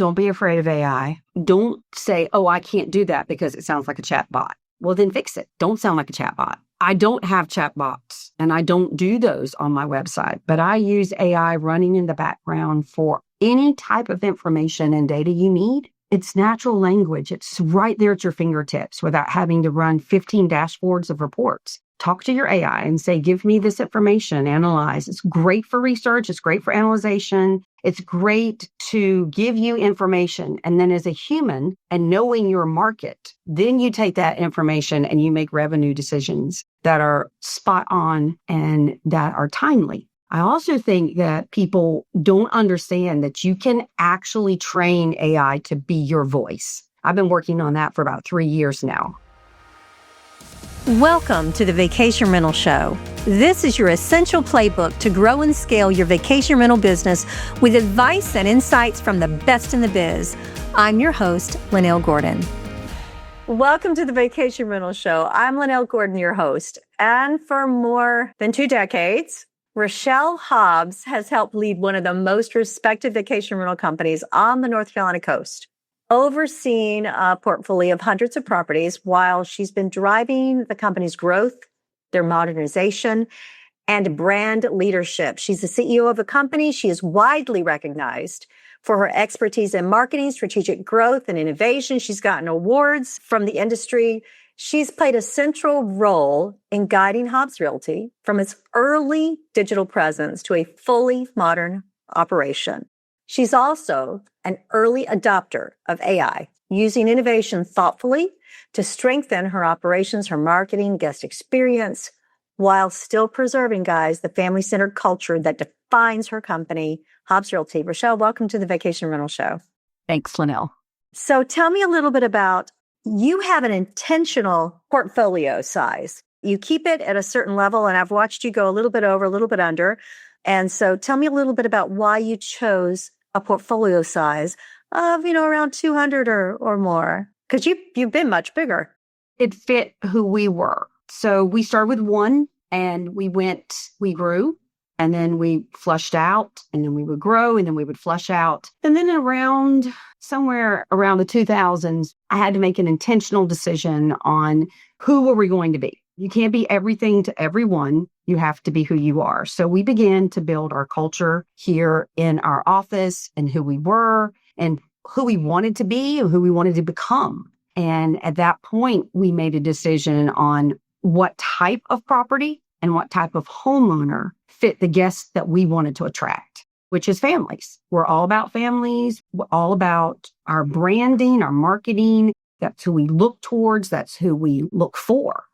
Don't be afraid of AI. Don't say, oh, I can't do that because it sounds like a chat bot. Well, then fix it. Don't sound like a chat bot. I don't have chat bots and I don't do those on my website, but I use AI running in the background for any type of information and data you need. It's natural language. It's right there at your fingertips without having to run 15 dashboards of reports. Talk to your AI and say, give me this information, analyze. It's great for research. It's great for analyzation. It's great to give you information. And then as a human and knowing your market, then you take that information and you make revenue decisions that are spot on and that are timely. I also think that people don't understand that you can actually train AI to be your voice. I've been working on that for about 3 years now. Welcome to the Vacation Rental Show. This is your essential playbook to grow and scale your vacation rental business with advice and insights from the best in the biz. I'm your host, Linnell Gordon. Welcome to the Vacation Rental Show. I'm Linnell Gordon, your host. And for more than 2 decades, Rachele Hobbs has helped lead one of the most respected vacation rental companies on the North Carolina coast, overseeing a portfolio of hundreds of properties while she's been driving the company's growth, their modernization, and brand leadership. She's the CEO of a company. She is widely recognized for her expertise in marketing, strategic growth, and innovation. She's gotten awards from the industry. She's played a central role in guiding Hobbs Realty from its early digital presence to a fully modern operation. She's also an early adopter of AI, using innovation thoughtfully to strengthen her operations, her marketing, guest experience, while still preserving, guys, the family-centered culture that defines her company, Hobbs Realty. Rachele, welcome to the Vacation Rental Show. Thanks, Linnell. So tell me a little bit about, you have an intentional portfolio size. You keep it at a certain level, and I've watched you go a little bit over, a little bit under. And so tell me a little bit about why you chose a portfolio size of, around 200 or more, because you've been much bigger. It fit who we were. So we started with one and we grew, and then we flushed out, and then we would grow, and then we would flush out. And then somewhere around the 2000s, I had to make an intentional decision on who were we going to be. You can't be everything to everyone. You have to be who you are. So we began to build our culture here in our office and who we were and who we wanted to be and who we wanted to become. And at that point, we made a decision on what type of property and what type of homeowner fit the guests that we wanted to attract, which is families. We're all about families. We're all about our branding, our marketing. That's who we look towards. That's who we look for.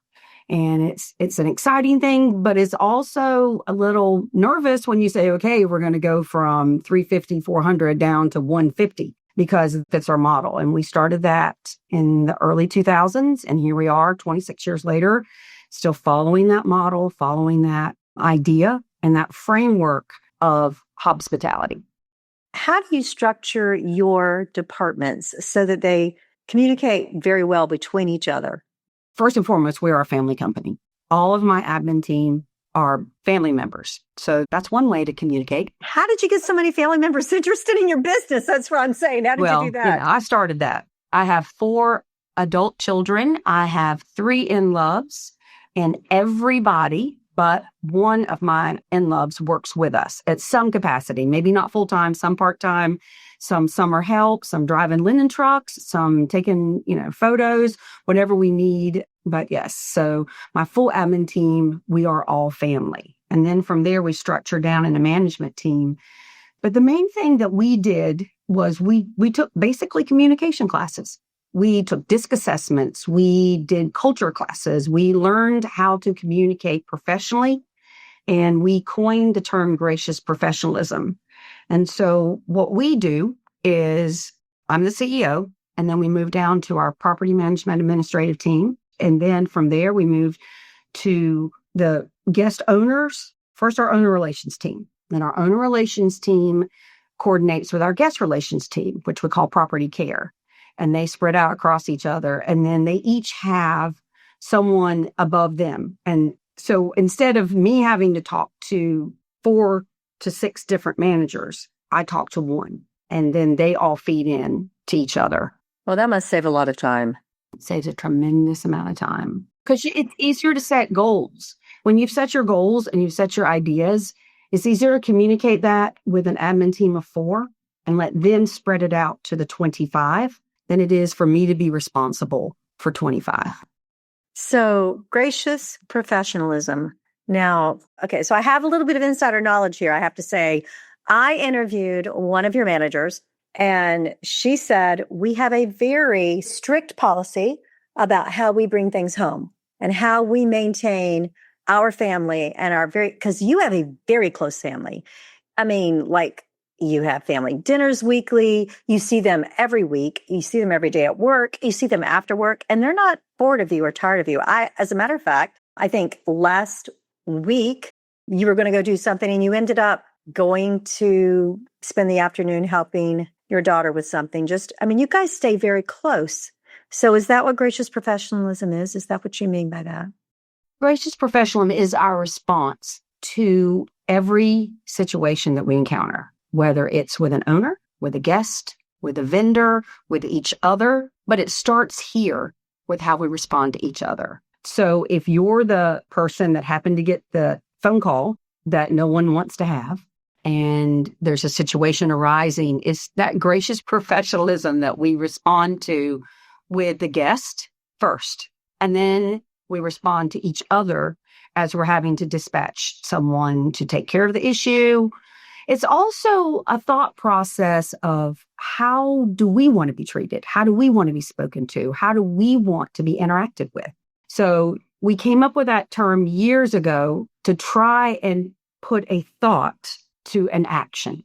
And it's an exciting thing, but it's also a little nervous when you say, okay, we're going to go from 350, 400 down to 150 because that's our model. And we started that in the early 2000s. And here we are 26 years later, still following that model, following that idea and that framework of hospitality. How do you structure your departments so that they communicate very well between each other? First and foremost, we're a family company. All of my admin team are family members. So that's one way to communicate. How did you get so many family members interested in your business? That's what I'm saying. How did you do that? I started that. I have 4 adult children. I have 3 in-laws, and everybody but one of my in-laws works with us at some capacity, maybe not full-time, some part-time, some summer help, some driving linen trucks, some taking, photos, whatever we need. But yes, so my full admin team, we are all family. And then from there, we structure down in a management team. But the main thing that we did was we took basically communication classes. We took DISC assessments. We did culture classes. We learned how to communicate professionally, and we coined the term gracious professionalism. And so what we do is I'm the CEO, and then we move down to our property management administrative team. And then from there, we moved to the guest owners, first our owner relations team. Then our owner relations team coordinates with our guest relations team, which we call property care. And they spread out across each other. And then they each have someone above them. And so instead of me having to talk to 4 to 6 different managers, I talk to one. and then they all feed in to each other. Well, that must save a lot of time. It saves a tremendous amount of time because it's easier to set goals. When you've set your goals and you've set your ideas, it's easier to communicate that with an admin team of 4 and let them spread it out to the 25 than it is for me to be responsible for 25. So, gracious professionalism. Now, okay, so I have a little bit of insider knowledge here. I have to say, I interviewed one of your managers, and she said, we have a very strict policy about how we bring things home and how we maintain our family and because you have a very close family. I mean, like, you have family dinners weekly. You see them every week. You see them every day at work. You see them after work, and they're not bored of you or tired of you. As a matter of fact, I think last week you were going to go do something and you ended up going to spend the afternoon helping your daughter with something. You guys stay very close. So is that what gracious professionalism is? Is that what you mean by that? Gracious professionalism is our response to every situation that we encounter, whether it's with an owner, with a guest, with a vendor, with each other. But it starts here with how we respond to each other. So if you're the person that happened to get the phone call that no one wants to have, and there's a situation arising, it's that gracious professionalism that we respond to with the guest first. And then we respond to each other as we're having to dispatch someone to take care of the issue. It's also a thought process of how do we want to be treated? How do we want to be spoken to? How do we want to be interacted with? So we came up with that term years ago to try and put a thought to an action.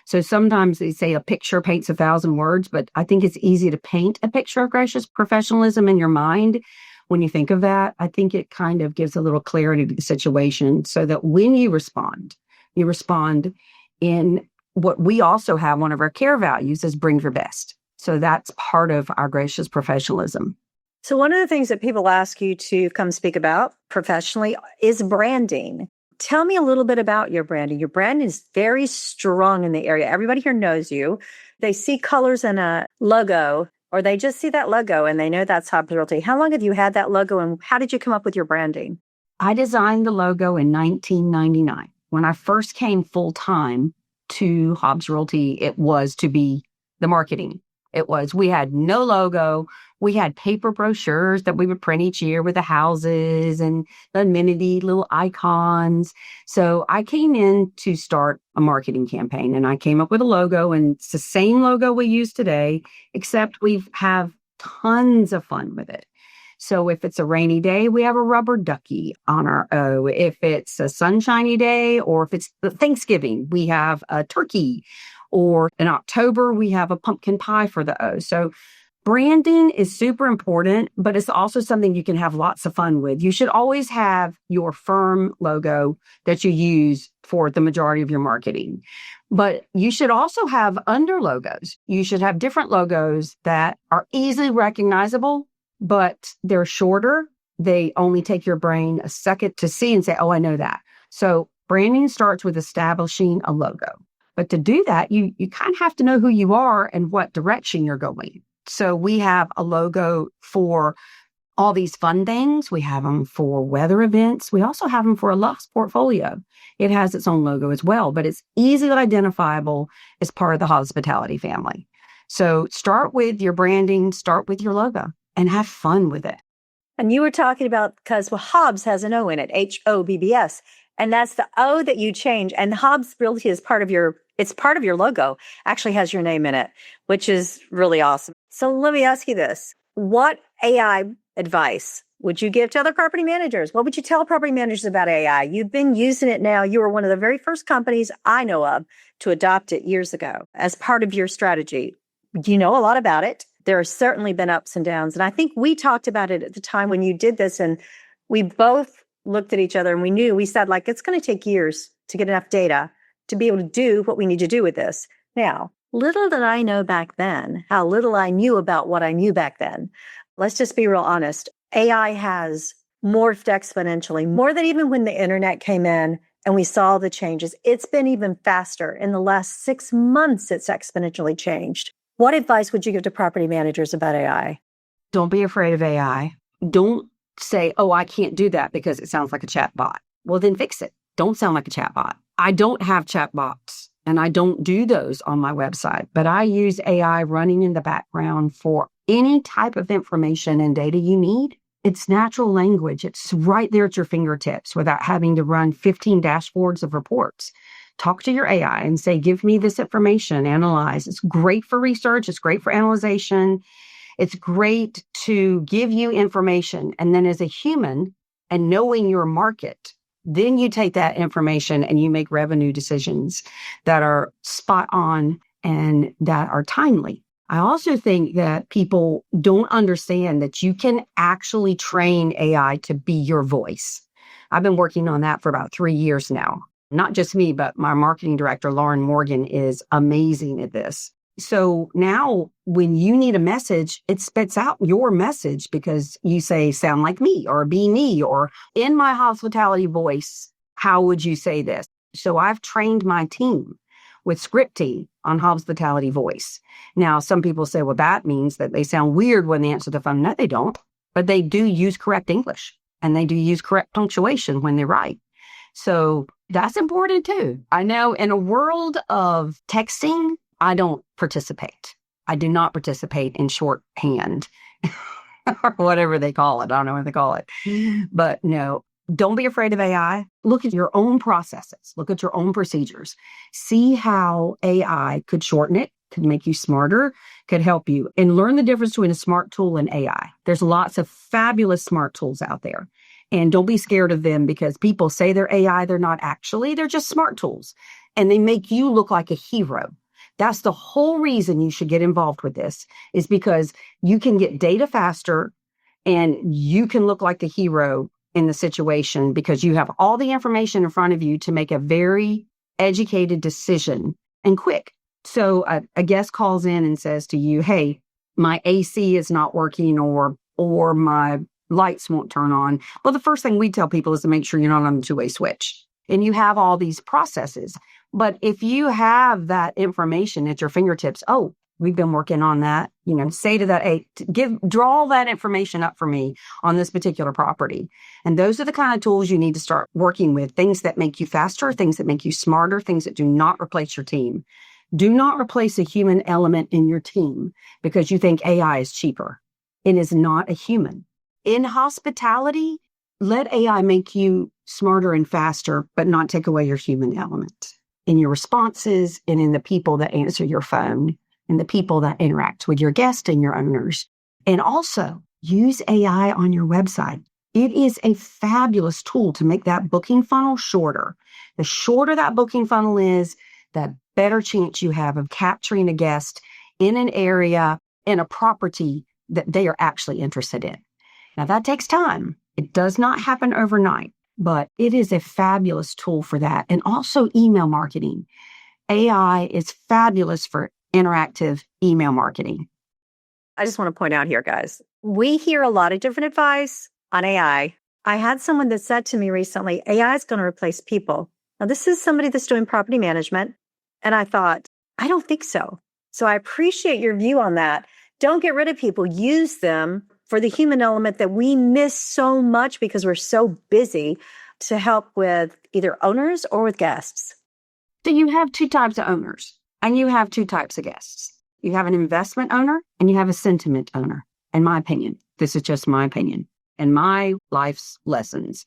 So sometimes they say a picture paints 1,000 words, but I think it's easy to paint a picture of gracious professionalism in your mind. When you think of that, I think it kind of gives a little clarity to the situation so that when you respond in what we also have, one of our care values is bring your best. So that's part of our gracious professionalism. So one of the things that people ask you to come speak about professionally is branding. Tell me a little bit about your branding. Your brand is very strong in the area. Everybody here knows you. They see colors and a logo, or they just see that logo and they know that's Hobbs Realty. How long have you had that logo and how did you come up with your branding? I designed the logo in 1999. When I first came full-time to Hobbs Realty, it was to be the marketing. We had no logo. We had paper brochures that we would print each year with the houses and the amenity little icons. So I came in to start a marketing campaign and I came up with a logo, and it's the same logo we use today, except we have tons of fun with it. So if it's a rainy day, we have a rubber ducky on our O. If it's a sunshiny day, or if it's Thanksgiving, we have a turkey. Or in October, we have a pumpkin pie for the O. So branding is super important, but it's also something you can have lots of fun with. You should always have your firm logo that you use for the majority of your marketing. But you should also have under logos. You should have different logos that are easily recognizable, but they're shorter. They only take your brain a second to see and say, oh, I know that. So branding starts with establishing a logo. But to do that, you kind of have to know who you are and what direction you're going. So we have a logo for all these fun things. We have them for weather events. We also have them for a Lux portfolio. It has its own logo as well, but it's easily identifiable as part of the hospitality family. So start with your branding, start with your logo, and have fun with it. And you were talking about, because Hobbs has an O in it, Hobbs. And that's the O that you change. And Hobbs Realty is part of your logo, actually has your name in it, which is really awesome. So let me ask you this. What AI advice would you give to other property managers? What would you tell property managers about AI? You've been using it now. You were one of the very first companies I know of to adopt it years ago as part of your strategy. You know a lot about it. There have certainly been ups and downs. And I think we talked about it at the time when you did this, and we both looked at each other and we said, like, it's going to take years to get enough data to be able to do what we need to do with this. Now, little did I know back then, how little I knew about what I knew back then. Let's just be real honest. AI has morphed exponentially, more than even when the internet came in and we saw the changes. It's been even faster. In the last 6 months, it's exponentially changed. What advice would you give to property managers about AI? Don't be afraid of AI. Don't say, oh, I can't do that because it sounds like a chat bot. Well, then fix it. Don't sound like a chat bot. I don't have chat bots and I don't do those on my website, but I use AI running in the background for any type of information and data you need. It's natural language. It's right there at your fingertips without having to run 15 dashboards of reports. Talk to your AI and say, give me this information, analyze. It's great for research. It's great for analyzation. It's great to give you information. And then as a human and knowing your market, then you take that information and you make revenue decisions that are spot on and that are timely. I also think that people don't understand that you can actually train AI to be your voice. I've been working on that for about 3 years now. Not just me, but my marketing director, Lauren Morgan, is amazing at this. So now when you need a message, it spits out your message because you say, sound like me or be me or in my hospitality voice, how would you say this? So I've trained my team with scripting on hospitality voice. Now, some people say, well, that means that they sound weird when they answer the phone. No, they don't, but they do use correct English and they do use correct punctuation when they write. So that's important too. I know in a world of texting, I don't participate. I do not participate in shorthand or whatever they call it. I don't know what they call it. But no, don't be afraid of AI. Look at your own processes. Look at your own procedures. See how AI could shorten it, could make you smarter, could help you. And learn the difference between a smart tool and AI. There's lots of fabulous smart tools out there. And don't be scared of them because people say they're AI. They're not actually. They're just smart tools. And they make you look like a hero. That's the whole reason you should get involved with this is because you can get data faster and you can look like the hero in the situation because you have all the information in front of you to make a very educated decision and quick. So a guest calls in and says to you, hey, my AC is not working or my lights won't turn on. Well, the first thing we tell people is to make sure you're not on the two-way switch. And you have all these processes. But if you have that information at your fingertips, oh, we've been working on that, say to that, hey, draw that information up for me on this particular property. And those are the kind of tools you need to start working with, things that make you faster, things that make you smarter, things that do not replace your team. Do not replace a human element in your team because you think AI is cheaper. It is not a human. In hospitality, let AI make you smarter and faster, but not take away your human element in your responses and in the people that answer your phone and the people that interact with your guests and your owners. And also use AI on your website. It is a fabulous tool to make that booking funnel shorter. The shorter that booking funnel is, the better chance you have of capturing a guest in an area, in a property that they are actually interested in. Now that takes time. It does not happen overnight, but it is a fabulous tool for that. And also email marketing. AI is fabulous for interactive email marketing. I just want to point out here, guys, we hear a lot of different advice on AI. I had someone that said to me recently, AI is going to replace people. Now, this is somebody that's doing property management. And I thought, I don't think so. So I appreciate your view on that. Don't get rid of people. Use them for the human element that we miss so much because we're so busy to help with either owners or with guests. So you have two types of owners and you have two types of guests. You have an investment owner and you have a sentiment owner. In my opinion, this is just my opinion and my life's lessons.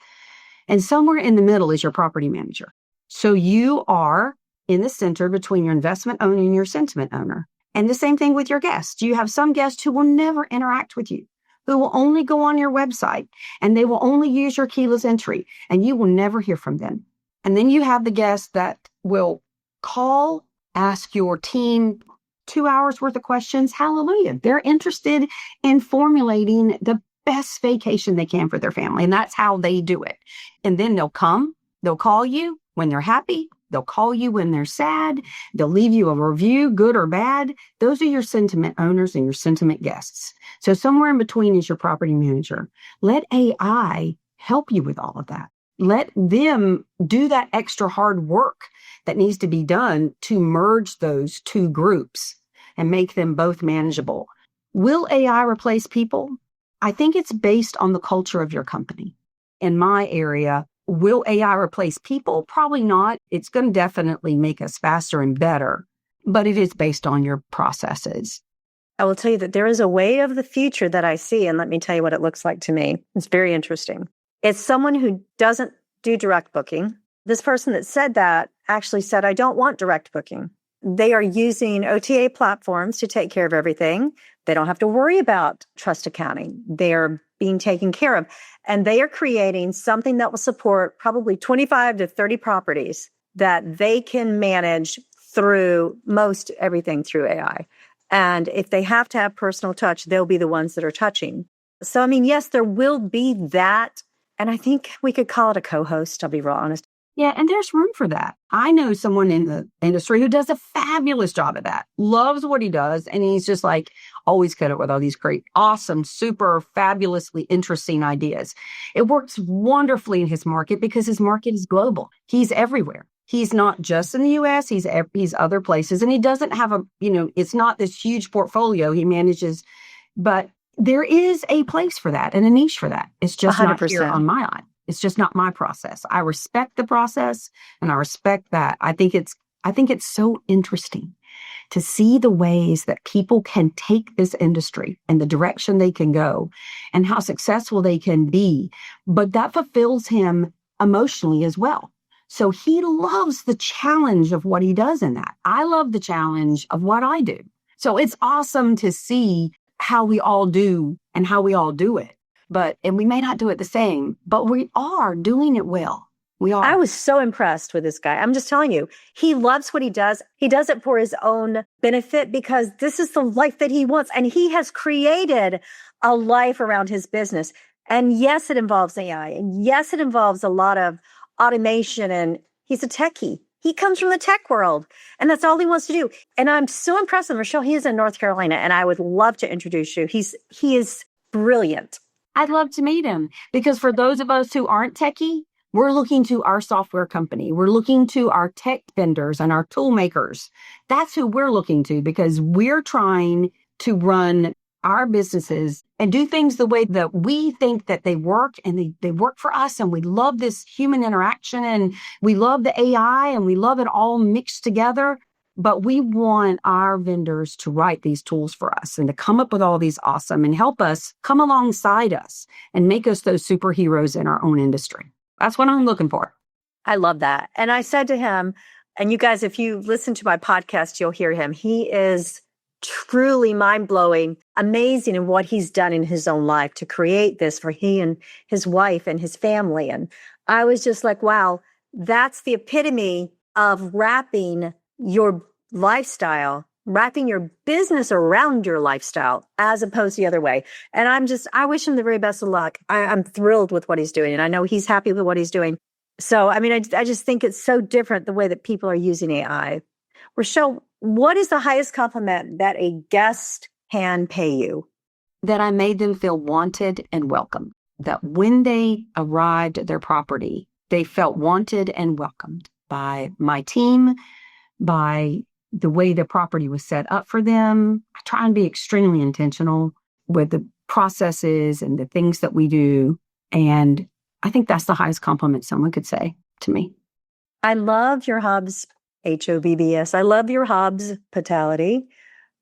And somewhere in the middle is your property manager. So you are in the center between your investment owner and your sentiment owner. And the same thing with your guests. You have some guests who will never interact with you, who will only go on your website and they will only use your keyless entry and you will never hear from them. And then you have the guests that will call, ask your team 2 hours worth of questions. Hallelujah. They're interested in formulating the best vacation they can for their family. And that's how they do it. And then they'll call you when they're happy. They'll call you when they're sad. They'll leave you a review, good or bad. Those are your sentiment owners and your sentiment guests. So somewhere in between is your property manager. Let AI help you with all of that. Let them do that extra hard work that needs to be done to merge those two groups and make them both manageable. Will AI replace people? I think it's based on the culture of your company. In my area, will AI replace people? Probably not. It's going to definitely make us faster and better, but it is based on your processes. I will tell you that there is a way of the future that I see, and let me tell you what it looks like to me. It's very interesting. It's someone who doesn't do direct booking. This person that said that actually said, I don't want direct booking. They are using OTA platforms to take care of everything. They don't have to worry about trust accounting. They are being taken care of. And they are creating something that will support probably 25 to 30 properties that they can manage through most everything through AI. And if they have to have personal touch, they'll be the ones that are touching. So, I mean, yes, there will be that. And I think we could call it a co-host, I'll be real honest. Yeah, and there's room for that. I know someone in the industry who does a fabulous job at that, loves what he does, and he's just like always cut it with all these great, awesome, super fabulously interesting ideas. It works wonderfully in his market because his market is global. He's everywhere. He's not just in the US, he's other places. And he doesn't have it's not this huge portfolio he manages, but there is a place for that and a niche for that. It's just 100%. Not here on my eye. It's just not my process. I respect the process and I respect that. I think it's so interesting to see the ways that people can take this industry and the direction they can go and how successful they can be. But that fulfills him emotionally as well. So he loves the challenge of what he does in that. I love the challenge of what I do. So it's awesome to see how we all do and how we all do it. And we may not do it the same, but we are doing it well. We are. I was so impressed with this guy. I'm just telling you, he loves what he does. He does it for his own benefit because this is the life that he wants. And he has created a life around his business. And yes, it involves AI. And yes, it involves a lot of automation. And he's a techie. He comes from the tech world and that's all he wants to do. And I'm so impressed with Rachele. He is in North Carolina and I would love to introduce you. He is brilliant. I'd love to meet him because for those of us who aren't techie, we're looking to our software company. We're looking to our tech vendors and our tool makers. That's who we're looking to because we're trying to run our businesses and do things the way that we think that they work and they work for us. And we love this human interaction and we love the AI and we love it all mixed together. But we want our vendors to write these tools for us and to come up with all these awesome and help us come alongside us and make us those superheroes in our own industry. That's what I'm looking for. I love that. And I said to him, and you guys, if you listen to my podcast, you'll hear him. He is truly mind-blowing, amazing in what he's done in his own life to create this for he and his wife and his family. And I was just like, wow, that's the epitome of wrapping your lifestyle, wrapping your business around your lifestyle as opposed to the other way. And I wish him the very best of luck. I'm thrilled with what he's doing. And I know he's happy with what he's doing. So, I mean, I just think it's so different the way that people are using AI. Rachele, what is the highest compliment that a guest can pay you? That I made them feel wanted and welcome. That when they arrived at their property, they felt wanted and welcomed by my team, by the way the property was set up for them. I try and be extremely intentional with the processes and the things that we do. And I think that's the highest compliment someone could say to me. I love your Hobbs, Hobbs. I love your Hobbs mentality.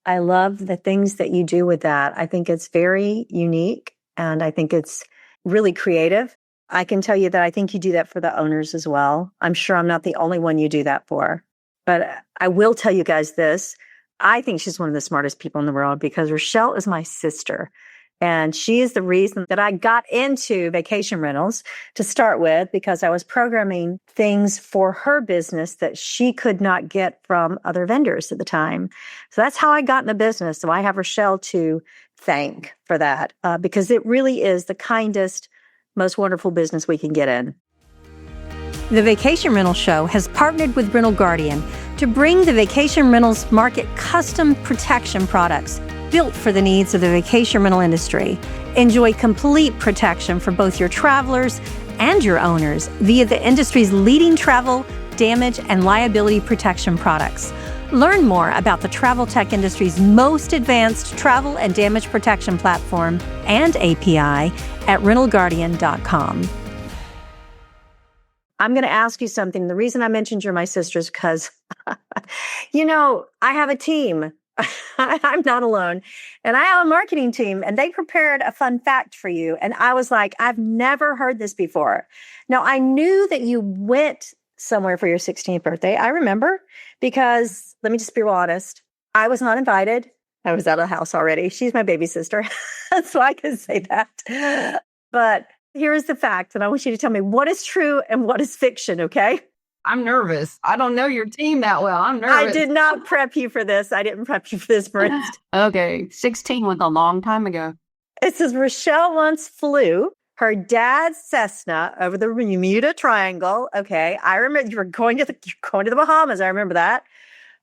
I love the things that you do with that. I think it's very unique and I think it's really creative. I can tell you that I think you do that for the owners as well. I'm sure I'm not the only one you do that for. But I will tell you guys this. I think she's one of the smartest people in the world because Rachele is my sister. And she is the reason that I got into vacation rentals to start with because I was programming things for her business that she could not get from other vendors at the time. So that's how I got in the business. So I have Rachele to thank for that because it really is the kindest, most wonderful business we can get in. The Vacation Rental Show has partnered with Rental Guardian to bring the vacation rentals market custom protection products. built for the needs of the vacation rental industry. Enjoy complete protection for both your travelers and your owners via the industry's leading travel, damage, and liability protection products. Learn more about the travel tech industry's most advanced travel and damage protection platform and API at rentalguardian.com. I'm going to ask you something. The reason I mentioned you're my sister is because, I have a team. I'm not alone. And I have a marketing team, and they prepared a fun fact for you. And I was like, I've never heard this before. Now, I knew that you went somewhere for your 16th birthday. I remember, because let me just be real honest. I was not invited. I was out of the house already. She's my baby sister. So I can say that. But here's the fact, and I want you to tell me what is true and what is fiction, okay? I'm nervous. I don't know your team that well. I'm nervous. I did not prep you for this. I didn't prep you for this, for instance. Okay. 16 was a long time ago. It says Rachele once flew her dad's Cessna over the Bermuda Triangle. Okay. I remember you're going to the Bahamas. I remember that.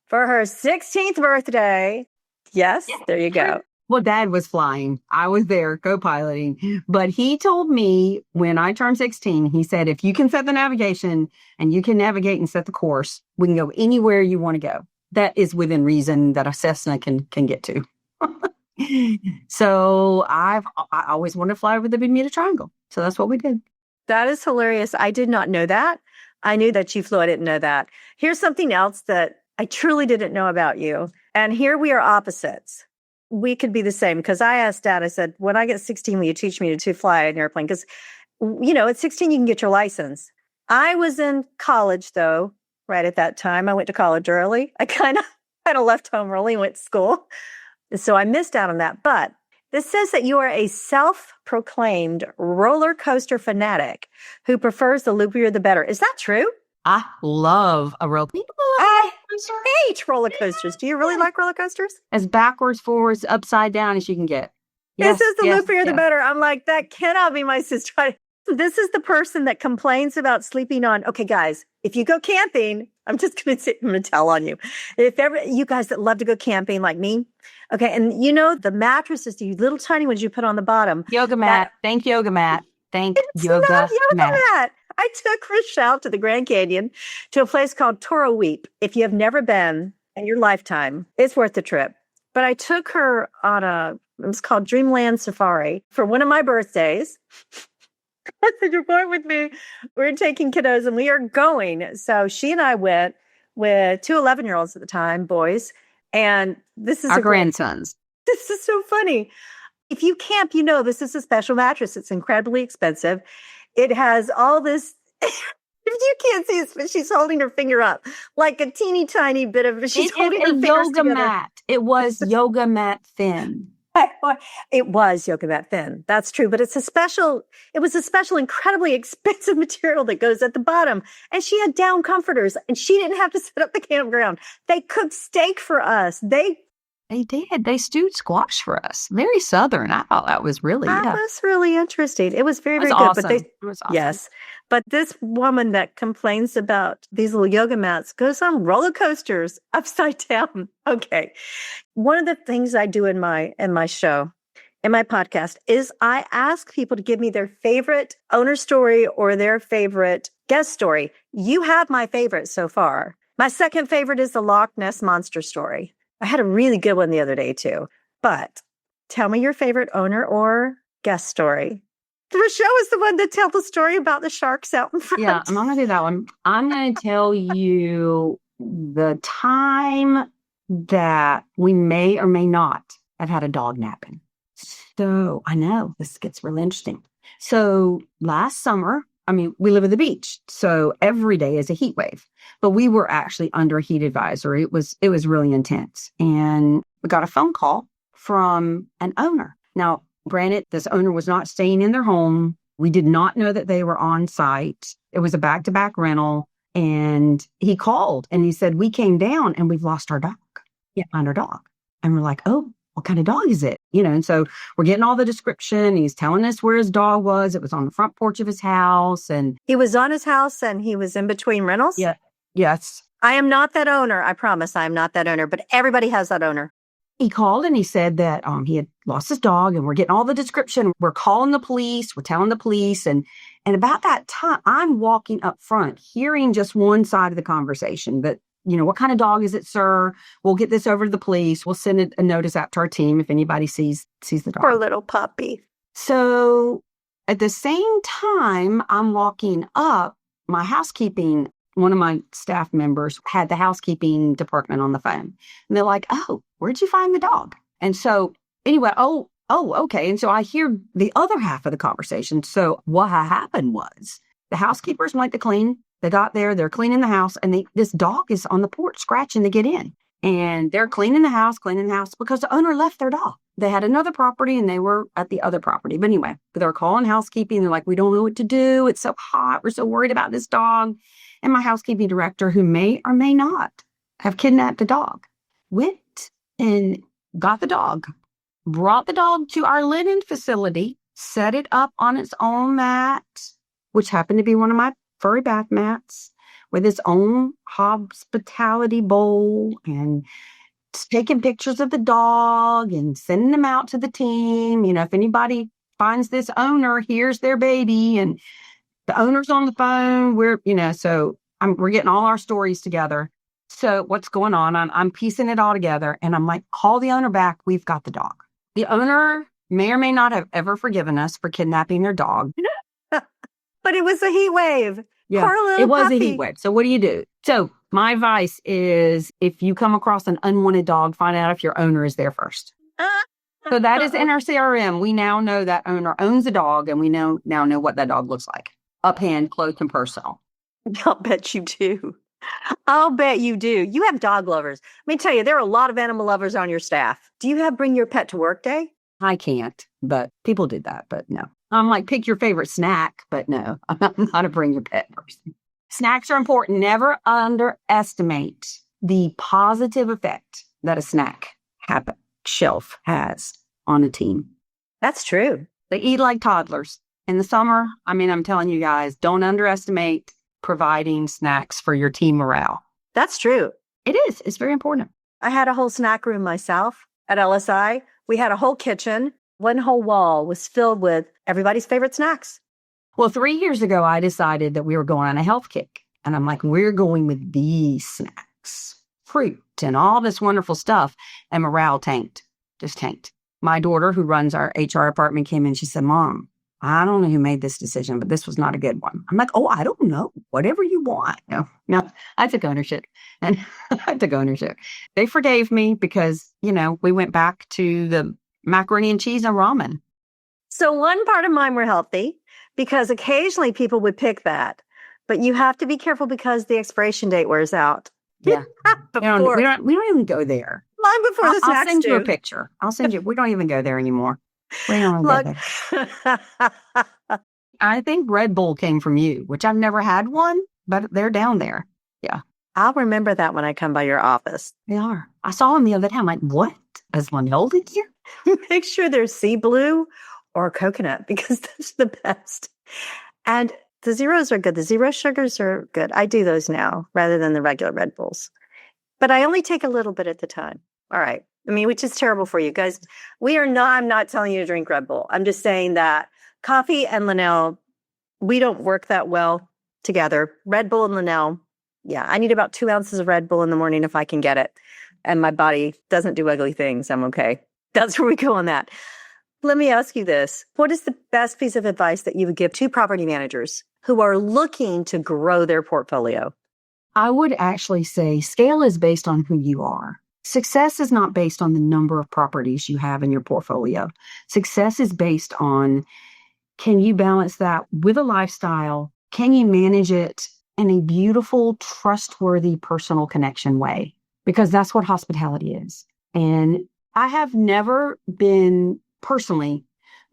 For her 16th birthday. Yes, yeah, there you go. Well, Dad was flying. I was there co-piloting. But he told me when I turned 16, he said, if you can set the navigation and you can navigate and set the course, we can go anywhere you want to go. That is within reason that a Cessna can get to. So I always wanted to fly over the Bermuda Triangle. So that's what we did. That is hilarious. I did not know that. I knew that you flew. I didn't know that. Here's something else that I truly didn't know about you. And here we are opposites. We could be the same, because I asked Dad, I said, when I get 16, will you teach me to fly an airplane? Because, at 16, you can get your license. I was in college, though, right at that time. I went to college early. I kind of left home early and went to school. So I missed out on that. But this says that you are a self-proclaimed roller coaster fanatic who prefers the loopier the better. Is that true? I love a roller coaster. I hate roller coasters. Do you really like roller coasters? As backwards, forwards, upside down as you can get. Yes, this is the loopier the better. I'm like, that cannot be my sister. This is the person that complains about sleeping on. Okay, guys, if you go camping, I'm just going to sit and tell on you. If ever you guys that love to go camping like me, okay, and the mattresses, the little tiny ones you put on the bottom. Yoga mat. Thank yoga mat. Thank yoga mat. I took Rachele to the Grand Canyon to a place called Toro Weep. If you have never been in your lifetime, it's worth the trip. But I took her on it was called Dreamland Safari for one of my birthdays. I said, you're going with me. We're taking kiddos and we are going. So she and I went with two 11-year-olds at the time, boys. And this is our grandsons. This is so funny. If you camp, this is a special mattress. It's incredibly expensive. It has all this. You can't see it, but she's holding her finger up like a teeny tiny bit of. She's holding her fingers yoga together. Mat. It was yoga mat thin. It was yoga mat thin. That's true, but it was a special, incredibly expensive material that goes at the bottom. And she had down comforters, and she didn't have to set up the campground. They cooked steak for us. They did. They stewed squash for us. Very Southern. I thought that was really, was really interesting. It was very, very good. Awesome. But it was awesome. Yes. But this woman that complains about these little yoga mats goes on roller coasters upside down. Okay. One of the things I do in my show, in my podcast, is I ask people to give me their favorite owner story or their favorite guest story. You have my favorite so far. My second favorite is the Loch Ness Monster story. I had a really good one the other day too. But tell me your favorite owner or guest story. Rachele is the one that tells the story about the sharks out in front. Yeah, I'm not going to do that one. I'm going to tell you the time that we may or may not have had a dog napping. So I know this gets really interesting. So last summer, we live at the beach, so every day is a heat wave. But we were actually under a heat advisory. It was really intense. And we got a phone call from an owner. Now, granted, this owner was not staying in their home. We did not know that they were on site. It was a back-to-back rental. And he called and he said, we came down and we've lost our dog. Yeah, find our dog. And we're like, oh, what kind of dog is it? And so we're getting all the description. He's telling us where his dog was. It was on the front porch of his house. And he was on his house and he was in between rentals? Yeah. Yes. I am not that owner. I promise I am not that owner, but everybody has that owner. He called and he said that he had lost his dog, and we're getting all the description. We're calling the police. We're telling the police. And about that time, I'm walking up front, hearing just one side of the conversation. But, what kind of dog is it, sir? We'll get this over to the police. We'll send a notice out to our team if anybody sees the dog. Poor little puppy. So at the same time, I'm walking up, my housekeeping, one of my staff members had the housekeeping department on the phone. And they're like, oh, where'd you find the dog? And so anyway, oh, okay. And so I hear the other half of the conversation. So what happened was the housekeepers went to clean. They got there, they're cleaning the house, and this dog is on the porch scratching to get in. And they're cleaning the house because the owner left their dog. They had another property and they were at the other property. But anyway, they're calling housekeeping. They're like, we don't know what to do. It's so hot. We're so worried about this dog. And my housekeeping director, who may or may not have kidnapped the dog, went and got the dog, brought the dog to our linen facility, set it up on its own mat, which happened to be one of my furry bath mats, with its own hospitality bowl, and taking pictures of the dog and sending them out to the team. If anybody finds this owner, here's their baby, and the owner's on the phone. We're getting all our stories together. So what's going on? I'm piecing it all together, and I'm like, call the owner back. We've got the dog. The owner may or may not have ever forgiven us for kidnapping their dog. But it was a heat wave. Yeah, poor little it was puppy. a heat wave. So what do you do? So my advice is, if you come across an unwanted dog, find out if your owner is there first. So that is in our CRM. We now know that owner owns a dog, and we now know what that dog looks like. Uphand, close, and personal. I'll bet you do. I'll bet you do. You have dog lovers. Let me tell you, there are a lot of animal lovers on your staff. Do you have bring your pet to work day? I can't, but people did that, but no. I'm like, pick your favorite snack, but no, I'm not a bring your pet person. Snacks are important. Never underestimate the positive effect that a snack shelf has on a team. That's true. They eat like toddlers. In the summer, I'm telling you guys, don't underestimate providing snacks for your team morale. That's true. It is. It's very important. I had a whole snack room myself at LSI. We had a whole kitchen. One whole wall was filled with everybody's favorite snacks. Well, 3 years ago, I decided that we were going on a health kick. And I'm like, we're going with these snacks, fruit and all this wonderful stuff. And morale just tanked. My daughter, who runs our HR department, came in. She said, Mom, I don't know who made this decision, but this was not a good one. I'm like, oh, I don't know. Whatever you want. No, I took ownership. And I took ownership. They forgave me because, we went back to the macaroni and cheese and ramen. So one part of mine were healthy because occasionally people would pick that. But you have to be careful because the expiration date wears out. Yeah. we don't even go there. Mine before the snacks I'll send you a do. picture. We don't even go there anymore. We don't go there. I think Red Bull came from you, which I've never had one, but they're down there. Yeah. I'll remember that when I come by your office. They are. I saw them the other day. I'm like, what? Is Linnell in here? Make sure there's sea blue or coconut because that's the best. And the zeros are good. The zero sugars are good. I do those now rather than the regular Red Bulls. But I only take a little bit at the time. All right. Which is terrible for you guys. I'm not telling you to drink Red Bull. I'm just saying that coffee and Linnell, we don't work that well together. Red Bull and Linnell, yeah, I need about 2 ounces of Red Bull in the morning if I can get it. And my body doesn't do ugly things. I'm okay. That's where we go on that. Let me ask you this. What is the best piece of advice that you would give to property managers who are looking to grow their portfolio? I would actually say scale is based on who you are. Success is not based on the number of properties you have in your portfolio. Success is based on, can you balance that with a lifestyle? Can you manage it in a beautiful, trustworthy, personal connection way? Because that's what hospitality is. And I have never been personally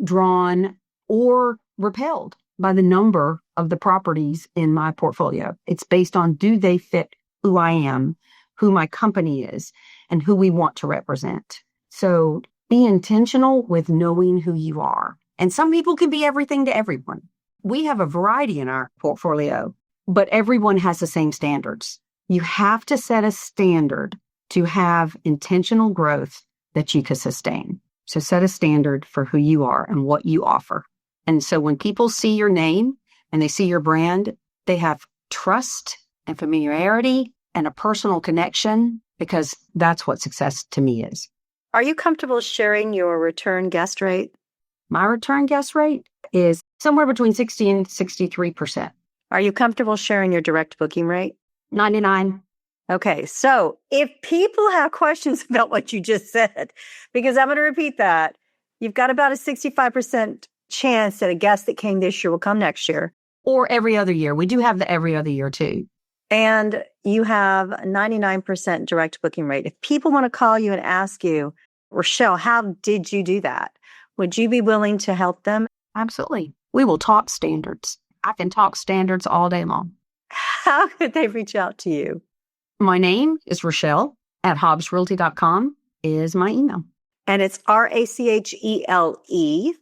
drawn or repelled by the number of the properties in my portfolio. It's based on, do they fit who I am, who my company is, and who we want to represent. So be intentional with knowing who you are. And some people can be everything to everyone. We have a variety in our portfolio, but everyone has the same standards. You have to set a standard to have intentional growth that you could sustain. So set a standard for who you are and what you offer. And so when people see your name and they see your brand, they have trust and familiarity and a personal connection, because that's what success to me is. Are you comfortable sharing your return guest rate? My return guest rate is somewhere between 60 and 63%. Are you comfortable sharing your direct booking rate? 99. Okay, so if people have questions about what you just said, because I'm going to repeat that, you've got about a 65% chance that a guest that came this year will come next year. Or every other year. We do have the every other year too. And you have a 99% direct booking rate. If people want to call you and ask you, Rachele, how did you do that? Would you be willing to help them? Absolutely. We will talk standards. I can talk standards all day long. How could they reach out to you? My name is Rachele at hobbsrealty.com is my email. And it's Rachele.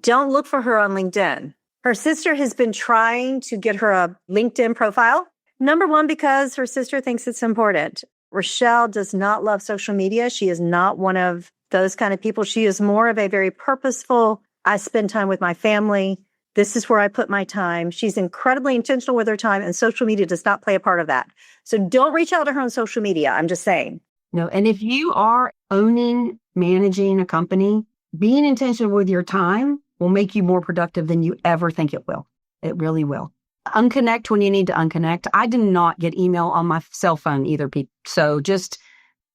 Don't look for her on LinkedIn. Her sister has been trying to get her a LinkedIn profile. Number one, because her sister thinks it's important. Rachele does not love social media. She is not one of those kind of people. She is more of a very purposeful, I spend time with my family. This is where I put my time. She's incredibly intentional with her time, and social media does not play a part of that. So don't reach out to her on social media. I'm just saying. No, and if you are owning, managing a company, being intentional with your time will make you more productive than you ever think it will. It really will. Unconnect when you need to unconnect. I do not get email on my cell phone either, people. So just,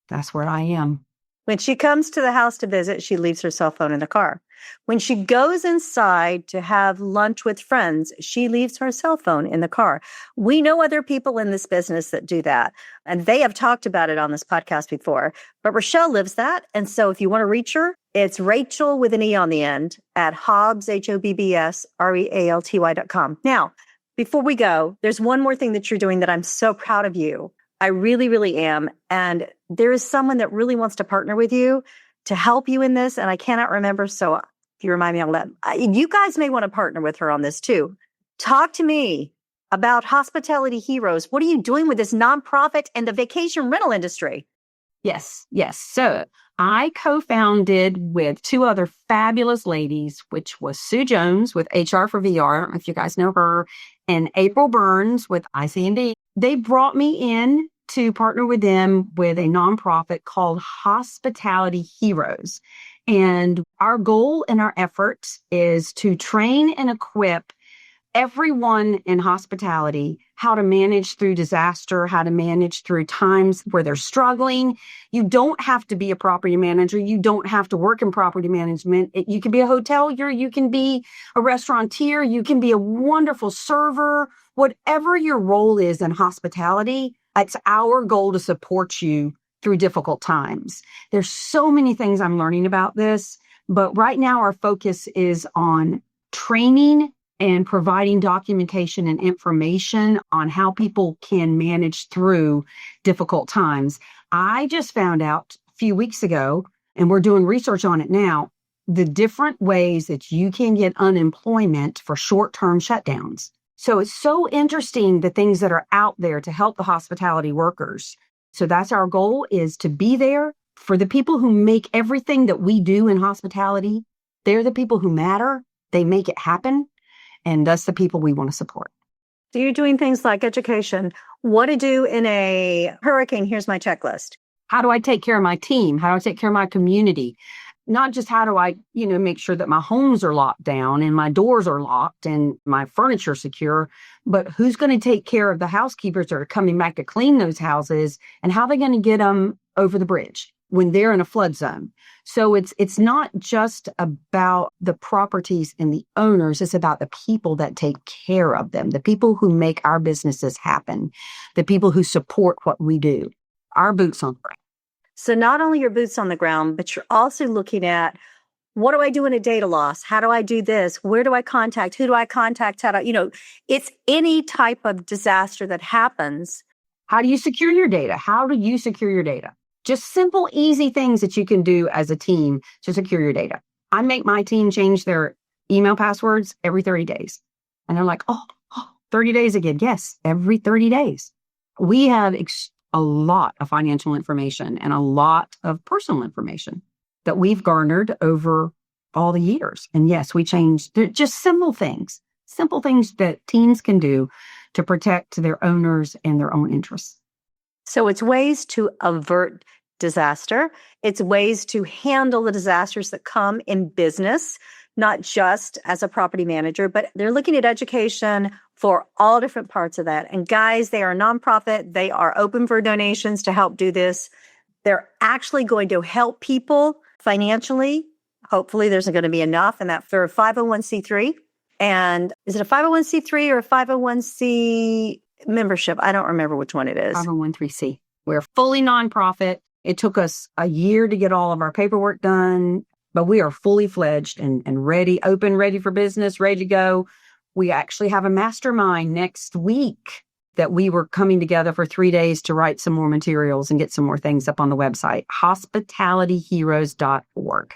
that's where I am. When she comes to the house to visit, she leaves her cell phone in the car. When she goes inside to have lunch with friends, she leaves her cell phone in the car. We know other people in this business that do that, and they have talked about it on this podcast before. But Rachele lives that, and so if you want to reach her, it's Rachel with an E on the end at Hobbs, HOBBSREALTY.com. Now, before we go, there's one more thing that you're doing that I'm so proud of you. I really, really am. And there is someone that really wants to partner with you to help you in this. And I cannot remember. So if you remind me, I'll let you guys may want to partner with her on this too. Talk to me about Hospitality Heroes. What are you doing with this nonprofit and the vacation rental industry? Yes. So I co-founded with two other fabulous ladies, which was Sue Jones with HR for VR. I don't know if you guys know her, and April Burns with IC&D. They brought me in to partner with them with a nonprofit called Hospitality Heroes. And our goal and our efforts is to train and equip everyone in hospitality how to manage through disaster, how to manage through times where they're struggling. You don't have to be a property manager. You don't have to work in property management. You can be a hotelier. You can be a restaurateur. You can be a wonderful server. Whatever your role is in hospitality, it's our goal to support you through difficult times. There's so many things I'm learning about this, but right now our focus is on training and providing documentation and information on how people can manage through difficult times. I just found out a few weeks ago, and we're doing research on it now, the different ways that you can get unemployment for short-term shutdowns. So it's so interesting, the things that are out there to help the hospitality workers. So that's our goal, is to be there for the people who make everything that we do in hospitality. They're the people who matter. They make it happen. And that's the people we want to support. So you're doing things like education, what to do in a hurricane. Here's my checklist. How do I take care of my team? How do I take care of my community? Not just how do I, make sure that my homes are locked down and my doors are locked and my furniture secure, but who's going to take care of the housekeepers that are coming back to clean those houses, and how are they going to get them over the bridge when they're in a flood zone? So it's not just about the properties and the owners. It's about the people that take care of them, the people who make our businesses happen, the people who support what we do, our boots on the ground. So not only your boots on the ground, but you're also looking at, what do I do in a data loss? How do I do this? Where do I contact? Who do I contact? It's any type of disaster that happens. How do you secure your data? How do you secure your data? Just simple, easy things that you can do as a team to secure your data. I make my team change their email passwords every 30 days. And they're like, 30 days again. Yes, every 30 days. We have a lot of financial information and a lot of personal information. that we've garnered over all the years. And yes, we changed. They're just simple things that teams can do to protect their owners and their own interests. So it's ways to avert disaster. It's ways to handle the disasters that come in business, not just as a property manager, but they're looking at education for all different parts of that. And guys, they are a nonprofit. They are open for donations to help do this. They're actually going to help people financially. Hopefully there's going to be enough in that for a 501c3. And is it a 501c3 or a 501c membership? I don't remember which one it is. 501c3. We're fully nonprofit. It took us a year to get all of our paperwork done, but we are fully fledged and ready, open, ready for business, ready to go. We actually have a mastermind next week that we were coming together for 3 days to write some more materials and get some more things up on the website, hospitalityheroes.org.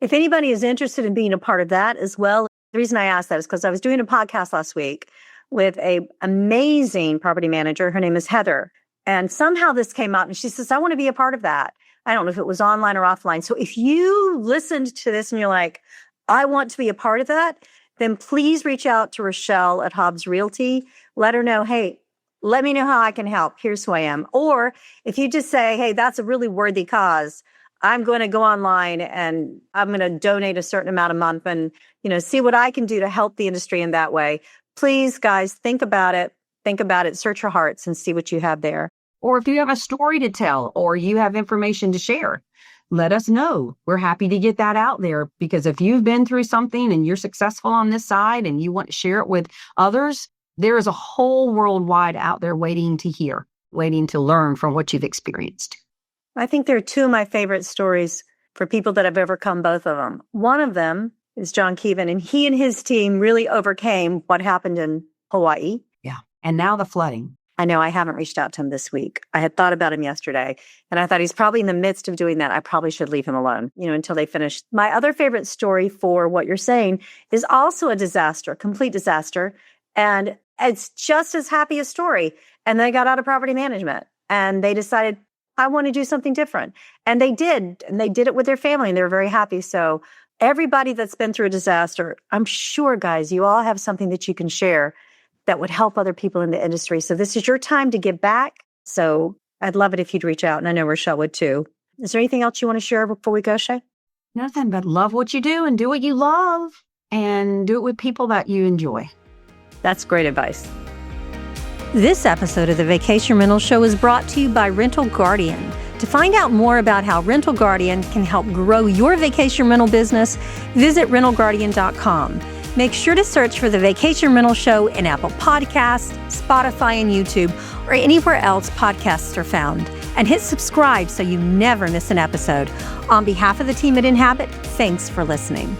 If anybody is interested in being a part of that as well, the reason I asked that is because I was doing a podcast last week with an amazing property manager. Her name is Heather. And somehow this came up and she says, I want to be a part of that. I don't know if it was online or offline. So if you listened to this and you're like, I want to be a part of that, then please reach out to Rachele at Hobbs Realty. Let her know, hey, let me know how I can help. Here's who I am. Or if you just say, hey, that's a really worthy cause, I'm going to go online and I'm going to donate a certain amount a month and, see what I can do to help the industry in that way. Please, guys, think about it. Search your hearts and see what you have there. Or if you have a story to tell or you have information to share, let us know. We're happy to get that out there, because if you've been through something and you're successful on this side and you want to share it with others, there is a whole world wide out there waiting to hear, waiting to learn from what you've experienced. I think there are two of my favorite stories for people that have overcome both of them. One of them is John Keevan, and he and his team really overcame what happened in Hawaii. Yeah. And now the flooding. I know I haven't reached out to him this week. I had thought about him yesterday, and I thought he's probably in the midst of doing that. I probably should leave him alone, until they finish. My other favorite story for what you're saying is also a disaster, complete disaster. And it's just as happy a story. And they got out of property management and they decided, I want to do something different. And they did. And they did it with their family and they were very happy. So everybody that's been through a disaster, I'm sure, guys, you all have something that you can share that would help other people in the industry. So this is your time to give back. So I'd love it if you'd reach out. And I know Rachele would too. Is there anything else you want to share before we go, Shay? Nothing but love what you do and do what you love and do it with people that you enjoy. That's great advice. This episode of the Vacation Rental Show is brought to you by Rental Guardian. To find out more about how Rental Guardian can help grow your vacation rental business, visit rentalguardian.com. Make sure to search for the Vacation Rental Show in Apple Podcasts, Spotify, and YouTube, or anywhere else podcasts are found. And hit subscribe so you never miss an episode. On behalf of the team at Inhabit, thanks for listening.